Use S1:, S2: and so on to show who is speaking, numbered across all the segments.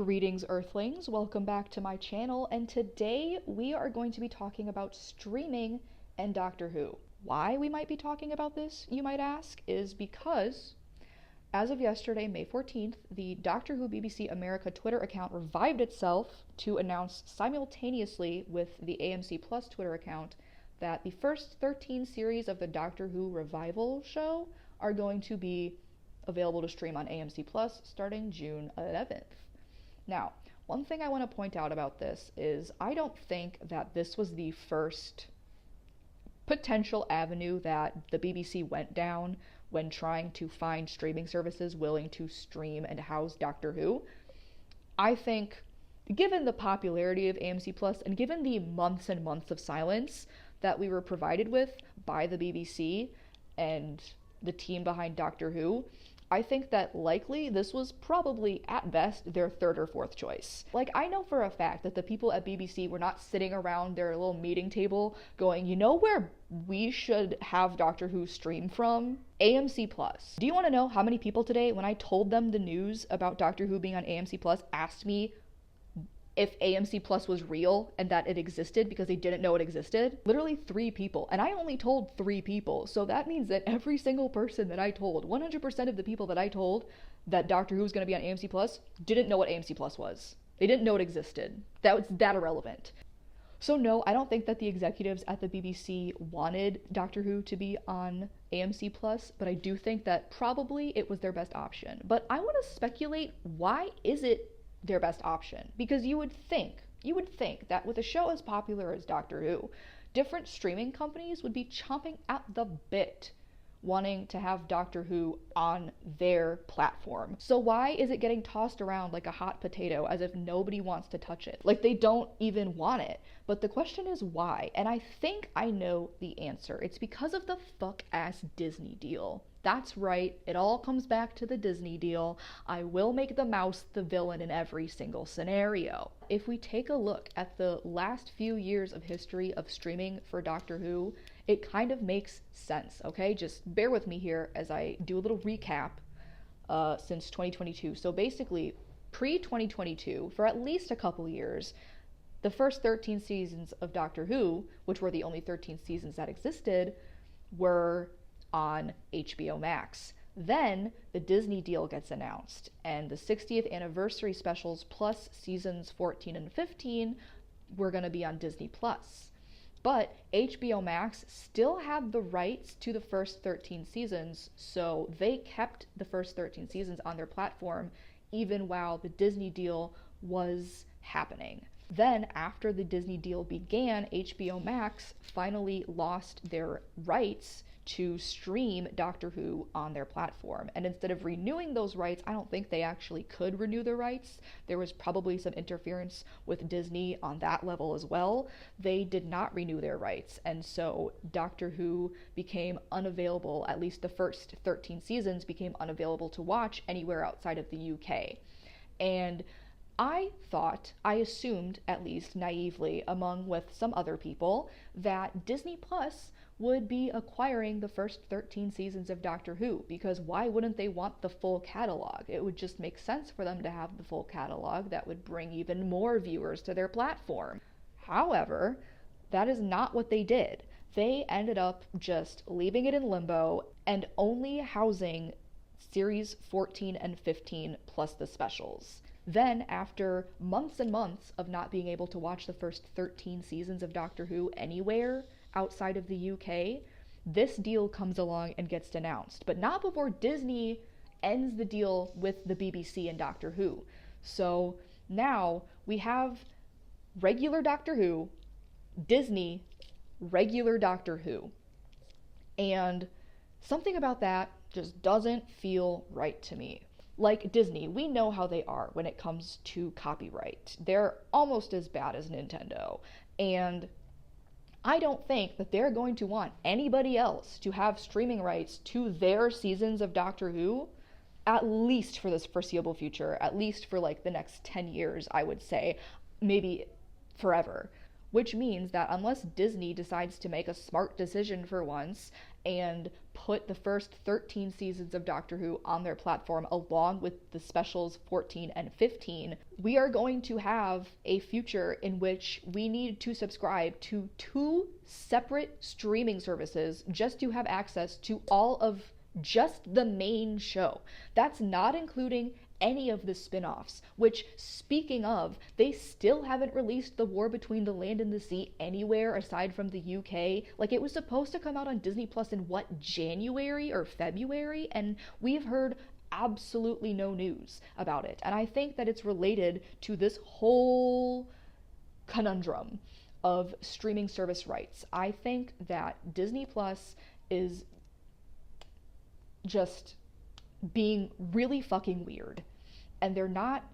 S1: Greetings, Earthlings. Welcome back to my channel, and today we are going to be talking about streaming and Doctor Who. Why we might be talking about this, you might ask, is because as of yesterday, May 14th, the Doctor Who BBC America Twitter account revived itself to announce simultaneously with the AMC Plus Twitter account that the first 13 series of the Doctor Who revival show are going to be available to stream on AMC Plus starting June 11th. Now, one thing I want to point out about this is I don't think that this was the first potential avenue that the BBC went down when trying to find streaming services willing to stream and house Doctor Who. I think, given the popularity of AMC Plus and given the months and months of silence that we were provided with by the BBC and the team behind Doctor Who, I think that likely this was probably at best their third or fourth choice. Like, I know for a fact that the people at BBC were not sitting around their little meeting table going, you know where we should have Doctor Who stream from? AMC Plus. Do you want to know how many people today, when I told them the news about Doctor Who being on AMC Plus, asked me if AMC Plus was real and that it existed because they didn't know it existed? Literally 3 people. And I only told 3 people. So that means that every single person that I told, 100% of the people that I told that Doctor Who was going to be on AMC Plus didn't know what AMC Plus was. They didn't know it existed. That was that irrelevant. So no, I don't think that the executives at the BBC wanted Doctor Who to be on AMC Plus, but I do think that probably it was their best option. But I want to speculate, why is it their best option? Because you would think that with a show as popular as Doctor Who, different streaming companies would be chomping at the bit wanting to have Doctor Who on their platform. So why is it getting tossed around like a hot potato as if nobody wants to touch it? Like they don't even want it. But the question is why? And I think I know the answer. It's because of the fuck-ass Disney deal. That's right, it all comes back to the Disney deal. I will make the mouse the villain in every single scenario. If we take a look at the last few years of history of streaming for Doctor Who, it kind of makes sense, okay? Just bear with me here as I do a little recap since 2022. So basically, pre-2022, for at least a couple years, the first 13 seasons of Doctor Who, which were the only 13 seasons that existed, were on HBO Max. Then the Disney deal gets announced, and the 60th anniversary specials plus seasons 14 and 15 were going to be on Disney Plus. But HBO Max still had the rights to the first 13 seasons, so they kept the first 13 seasons on their platform even while the Disney deal was happening. Then, after the Disney deal began, HBO Max finally lost their rights to stream Doctor Who on their platform. And instead of renewing those rights, I don't think they actually could renew the rights. There was probably some interference with Disney on that level as well. They did not renew their rights, and so Doctor Who became unavailable, at least the first 13 seasons became unavailable to watch anywhere outside of the UK. And I assumed, at least naively, among with some other people, that Disney Plus would be acquiring the first 13 seasons of Doctor Who, because why wouldn't they want the full catalog? It would just make sense for them to have the full catalog. That would bring even more viewers to their platform. However, that is not what they did. They ended up just leaving it in limbo and only housing series 14 and 15 plus the specials. Then, after months and months of not being able to watch the first 13 seasons of Doctor Who anywhere outside of the UK, this deal comes along and gets announced. But not before Disney ends the deal with the BBC and Doctor Who. So now we have regular Doctor Who, Disney, regular Doctor Who. And something about that just doesn't feel right to me. Like Disney, we know how they are when it comes to copyright. They're almost as bad as Nintendo. And I don't think that they're going to want anybody else to have streaming rights to their seasons of Doctor Who, at least for this foreseeable future, at least for like the next 10 years, I would say, maybe forever. Which means that unless Disney decides to make a smart decision for once and put the first 13 seasons of Doctor Who on their platform along with the specials 14 and 15, we are going to have a future in which we need to subscribe to 2 separate streaming services just to have access to all of just the main show. That's not including any of the spin-offs, which, speaking of, they still haven't released The War Between the Land and the Sea anywhere aside from the UK. Like, it was supposed to come out on Disney Plus in what, January or February, and we've heard absolutely no news about it. And I think that it's related to this whole conundrum of streaming service rights. I think that Disney Plus is just being really fucking weird, and they're not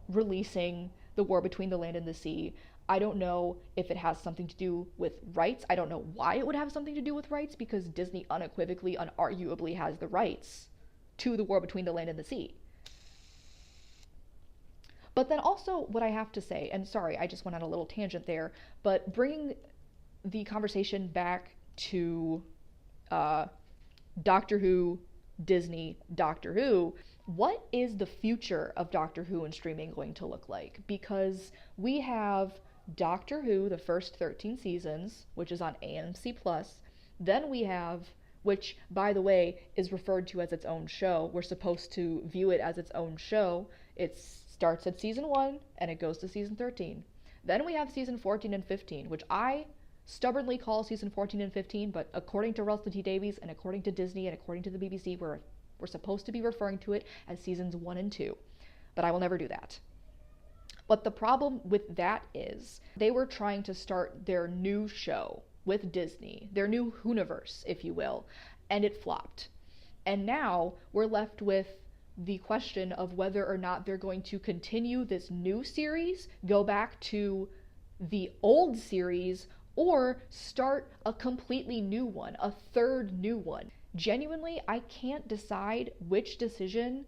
S1: releasing The War Between the Land and the Sea. I don't know if it has something to do with rights. I don't know why it would have something to do with rights, because Disney unequivocally, unarguably has the rights to The War Between the Land and the Sea. But then also what I have to say, and sorry, I just went on a little tangent there, but bringing the conversation back to Doctor Who, Disney, Doctor Who, what is the future of Doctor Who and streaming going to look like? Because we have Doctor Who, the first 13 seasons, which is on AMC Plus. Then we have, which, by the way, is referred to as its own show. We're supposed to view it as its own show. It starts at season 1 and it goes to season 13. Then we have season 14 and 15, which I stubbornly call season 14 and 15, but according to Russell T Davies and according to Disney and according to the BBC, we're supposed to be referring to it as seasons 1 and 2. But I will never do that. But the problem with that is they were trying to start their new show with Disney, their new Whoniverse, if you will, and it flopped. And now we're left with the question of whether or not they're going to continue this new series, go back to the old series, or start a completely new one, a third new one. Genuinely, I can't decide which decision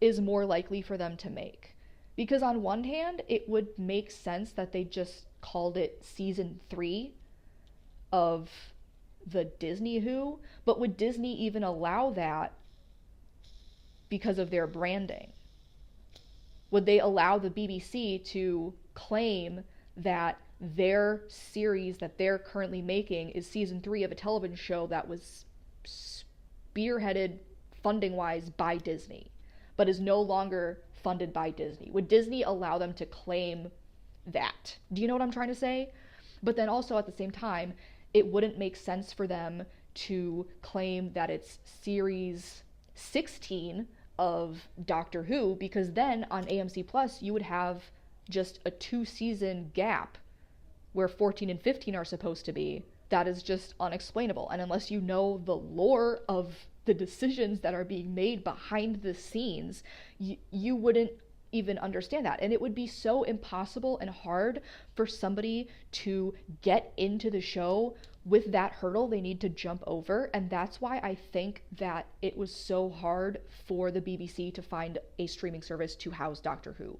S1: is more likely for them to make. Because on one hand, it would make sense that they just called it season 3 of the Disney Who, but would Disney even allow that because of their branding? Would they allow the BBC to claim that their series that they're currently making is season 3 of a television show that was spearheaded funding-wise by Disney, but is no longer funded by Disney? Would Disney allow them to claim that? Do you know what I'm trying to say? But then also at the same time, it wouldn't make sense for them to claim that it's series 16 of Doctor Who, because then on AMC Plus you would have just a 2-season gap where 14 and 15 are supposed to be. That is just unexplainable. And unless you know the lore of the decisions that are being made behind the scenes, you wouldn't even understand that. And it would be so impossible and hard for somebody to get into the show with that hurdle they need to jump over. And that's why I think that it was so hard for the BBC to find a streaming service to house Doctor Who.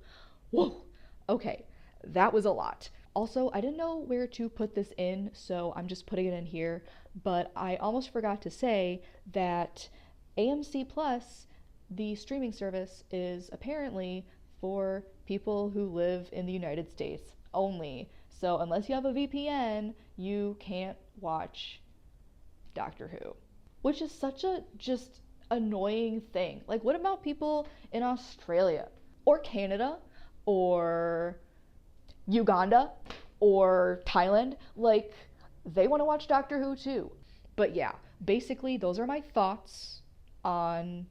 S1: Whoa, okay, that was a lot. Also, I didn't know where to put this in, so I'm just putting it in here, but I almost forgot to say that AMC Plus, the streaming service, is apparently for people who live in the United States only. So unless you have a VPN, you can't watch Doctor Who, which is such a just annoying thing. Like, what about people in Australia or Canada or Uganda or Thailand? Like, they want to watch Doctor Who too. But yeah, basically those are my thoughts on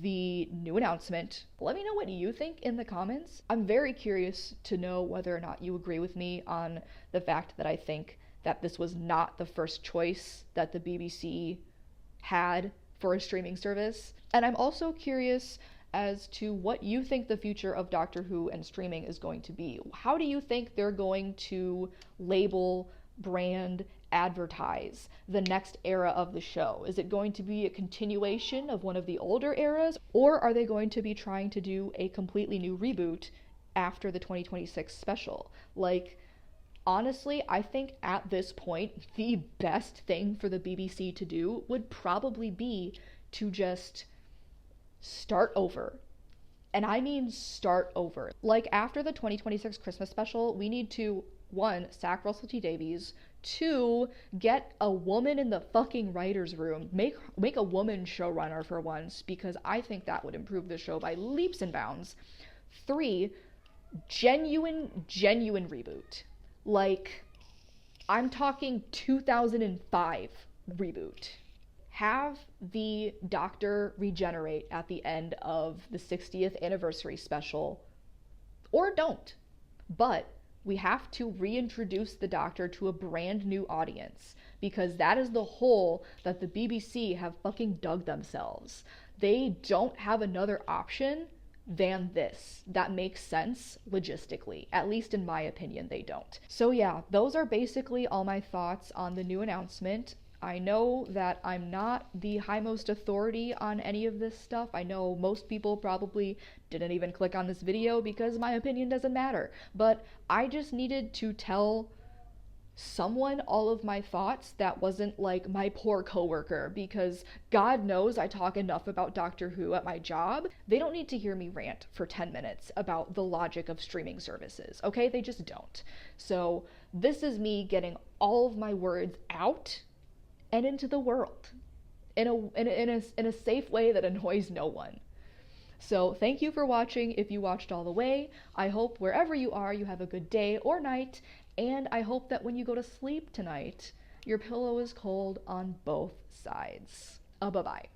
S1: the new announcement. Let me know what you think in the comments. I'm very curious to know whether or not you agree with me on the fact that I think that this was not the first choice that the BBC had for a streaming service. And I'm also curious as to what you think the future of Doctor Who and streaming is going to be. How do you think they're going to label, brand, advertise the next era of the show? Is it going to be a continuation of one of the older eras, or are they going to be trying to do a completely new reboot after the 2026 special? Like, honestly, I think at this point, the best thing for the BBC to do would probably be to just start over. And I mean start over. Like after the 2026 Christmas special, we need to, one, sack Russell T Davies, two, get a woman in the fucking writer's room. Make a woman showrunner for once, because I think that would improve the show by leaps and bounds. Three, genuine reboot. Like, I'm talking 2005 reboot. Have the Doctor regenerate at the end of the 60th anniversary special, or don't. But we have to reintroduce the Doctor to a brand new audience, because that is the hole that the BBC have fucking dug themselves. They don't have another option than this that makes sense logistically. At least in my opinion, they don't. So yeah, those are basically all my thoughts on the new announcement. I know that I'm not the highmost authority on any of this stuff. I know most people probably didn't even click on this video because my opinion doesn't matter. But I just needed to tell someone all of my thoughts that wasn't like my poor coworker, because God knows I talk enough about Doctor Who at my job. They don't need to hear me rant for 10 minutes about the logic of streaming services, okay? They just don't. So this is me getting all of my words out and into the world in a safe way that annoys no one. So thank you for watching if you watched all the way. I hope wherever you are, you have a good day or night, and I hope that when you go to sleep tonight, your pillow is cold on both sides. Bye-bye.